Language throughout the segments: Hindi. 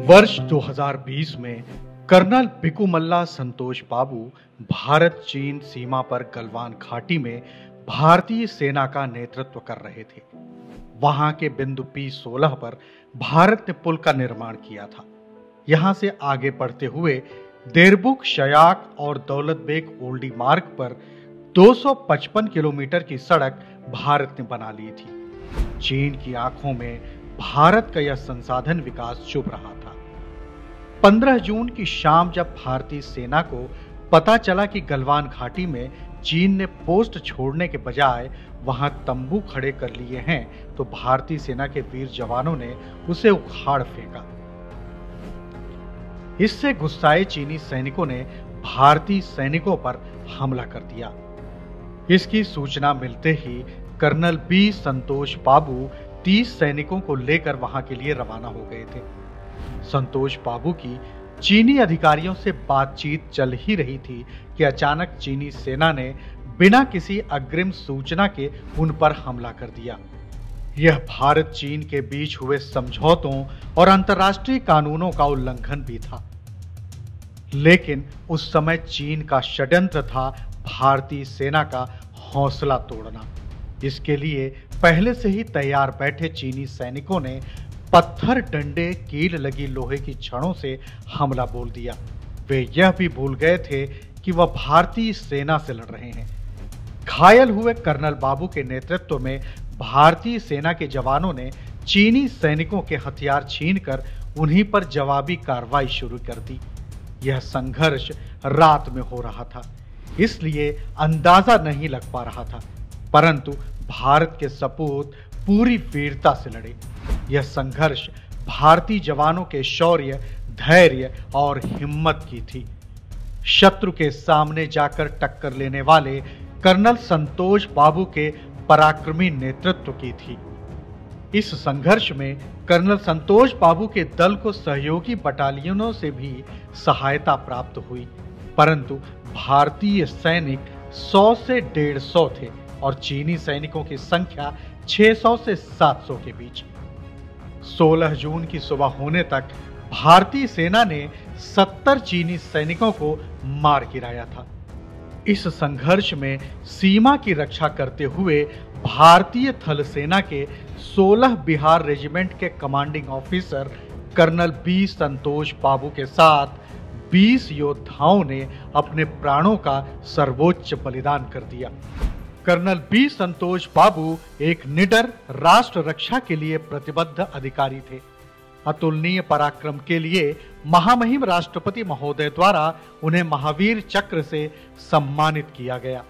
वर्ष 2020 में कर्नल भिकुमल्ला संतोष बाबू भारत चीन सीमा पर गलवान घाटी में भारतीय सेना का नेतृत्व कर रहे थे। वहां के बिंदु P16 पर भारत ने पुल का निर्माण किया था। यहां से आगे बढ़ते हुए देरबुक, शयाक और दौलत बेग ओल्डी मार्ग पर 255 किलोमीटर की सड़क भारत ने बना ली थी। चीन की आंखों में भारत का यह संसाधन विकास चुभ रहा था। 15 जून की शाम जब भारतीय सेना को पता चला कि गलवान घाटी में चीन ने पोस्ट छोड़ने के बजाय वहां तंबू खड़े कर लिए हैं, तो भारतीय सेना के वीर जवानों ने उसे उखाड़ फेंका। इससे गुस्साए चीनी सैनिकों ने भारतीय सैनिकों पर हमला कर दिया। इसकी सूचना मिलते ही कर्नल बी संतोष बाबू 30 सैनिकों को लेकर वहां के लिए रवाना हो गए थे। संतोष बाबू की चीनी अधिकारियों से बातचीत चल ही रही थी कि अचानक चीनी सेना ने बिना किसी अग्रिम सूचना के उन पर हमला कर दिया। यह भारत चीन के बीच हुए समझौतों और अंतर्राष्ट्रीय कानूनों का उल्लंघन भी था। लेकिन उस समय चीन का षड्यंत्र था भारतीय सेना का हौसला तोड़ना। इसके लिए पहले से ही तैयार बैठे चीनी सैनिकों ने पत्थर, डंडे, कील लगी लोहे की छड़ों से हमला बोल दिया। वे यह भी भूल गए थे कि वह भारतीय सेना से लड़ रहे हैं। घायल हुए कर्नल बाबू के नेतृत्व में भारतीय सेना के जवानों ने चीनी सैनिकों के हथियार छीनकर उन्हीं पर जवाबी कार्रवाई शुरू कर दी। यह संघर्ष रात में हो रहा था, इसलिए अंदाजा नहीं लग पा रहा था, परंतु भारत के सपूत पूरी वीरता से लड़े। यह संघर्ष भारतीय जवानों के शौर्य, धैर्य और हिम्मत की थी। शत्रु के सामने जाकर टक्कर लेने वाले कर्नल संतोष बाबू के पराक्रमी नेतृत्व की थी। इस संघर्ष में कर्नल संतोष बाबू के दल को सहयोगी बटालियनों से भी सहायता प्राप्त हुई, परंतु भारतीय सैनिक 100 से 150 थे और चीनी सैनिकों की संख्या 600 से 700 के बीच। 16 जून की सुबह होने तक भारतीय सेना ने 70 चीनी सैनिकों को मार गिराया था। इस संघर्ष में सीमा की रक्षा करते हुए भारतीय थल सेना के 16 बिहार रेजिमेंट के कमांडिंग ऑफिसर कर्नल बी संतोष बाबू के साथ 20 योद्धाओं ने अपने प्राणों का सर्वोच्च बलिदान कर दिया। कर्नल बी संतोष बाबू एक निडर राष्ट्र रक्षा के लिए प्रतिबद्ध अधिकारी थे। अतुलनीय पराक्रम के लिए महामहिम राष्ट्रपति महोदय द्वारा उन्हें महावीर चक्र से सम्मानित किया गया।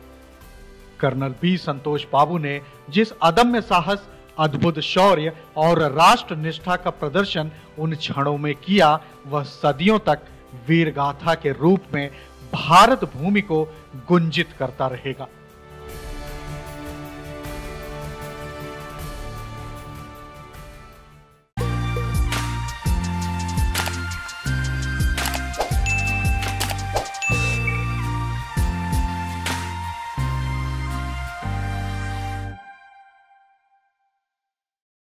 कर्नल बी संतोष बाबू ने जिस अदम्य साहस, अद्भुत शौर्य और राष्ट्र निष्ठा का प्रदर्शन उन क्षणों में किया, वह सदियों तक वीर गाथा के रूप में भारत भूमि को गुंजित करता रहेगा।